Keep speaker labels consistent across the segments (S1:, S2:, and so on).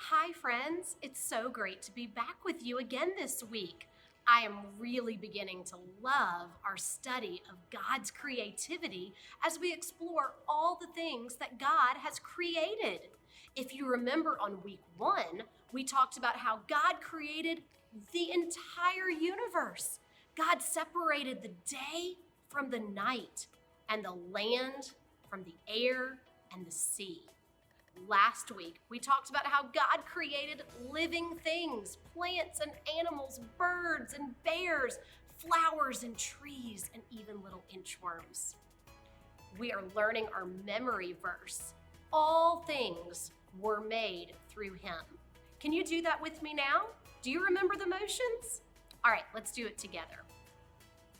S1: Hi, friends. It's so great to be back with you again this week. I am really beginning to love our study of God's creativity as we explore all the things that God has created. If you remember on week 1, we talked about how God created the entire universe. God separated the day from the night and the land from the air and the sea. Last week, we talked about how God created living things, plants and animals, birds and bears, flowers and trees, and even little inchworms. We are learning our memory verse. All things were made through Him. Can you do that with me now? Do you remember the motions? All right, let's do it together.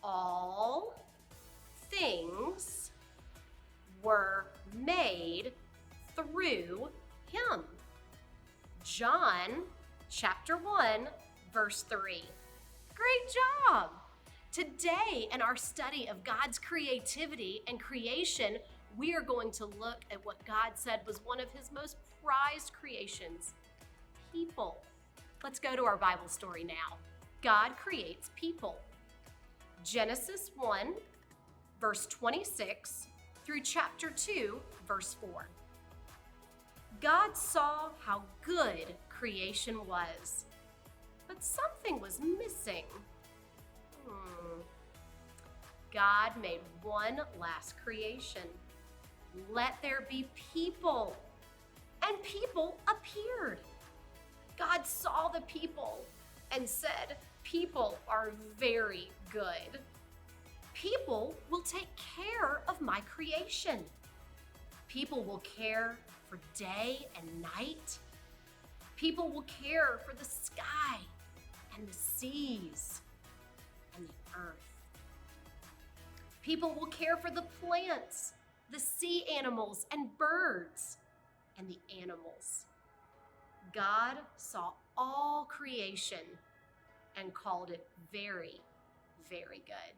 S1: All things were made through Him. John chapter 1, verse 3. Great job! Today, in our study of God's creativity and creation, we are going to look at what God said was one of His most prized creations, people. Let's go to our Bible story now. God creates people. Genesis 1, verse 26 through chapter 2, verse 4. God saw how good creation was, but something was missing. God made one last creation. Let there be people. And people appeared. God saw the people and said, "People are very good. People will take care of my creation. People will care for day and night. People will care for the sky and the seas and the earth. People will care for the plants, the sea animals and birds, and the animals." God saw all creation and called it very, very good.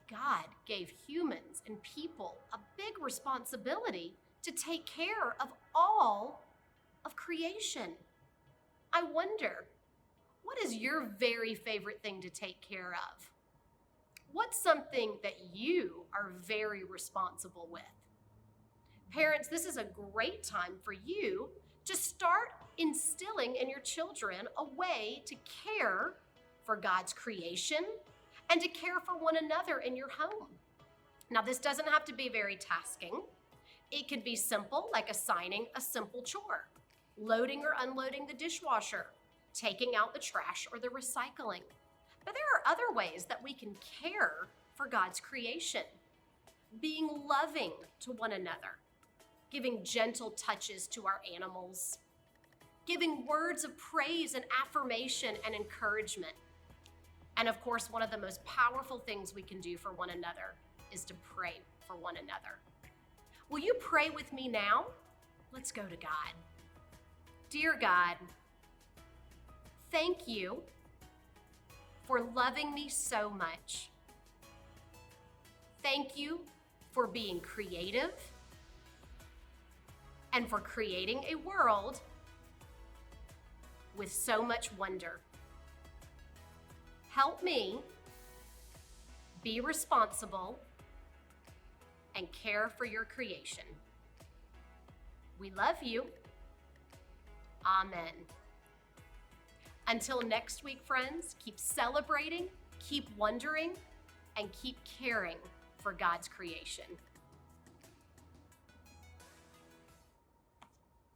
S1: God gave humans and people a big responsibility to take care of all of creation. I wonder, what is your very favorite thing to take care of? What's something that you are very responsible with? Parents, this is a great time for you to start instilling in your children a way to care for God's creation and to care for one another in your home. Now, this doesn't have to be very tasking. It can be simple, like assigning a simple chore, loading or unloading the dishwasher, taking out the trash or the recycling. But there are other ways that we can care for God's creation. Being loving to one another, giving gentle touches to our animals, giving words of praise and affirmation and encouragement. And of course, one of the most powerful things we can do for one another is to pray for one another. Will you pray with me now? Let's go to God. Dear God, thank you for loving me so much. Thank you for being creative and for creating a world with so much wonder. Help me be responsible and care for your creation. We love you. Amen. Until next week, friends, keep celebrating, keep wondering, and keep caring for God's creation.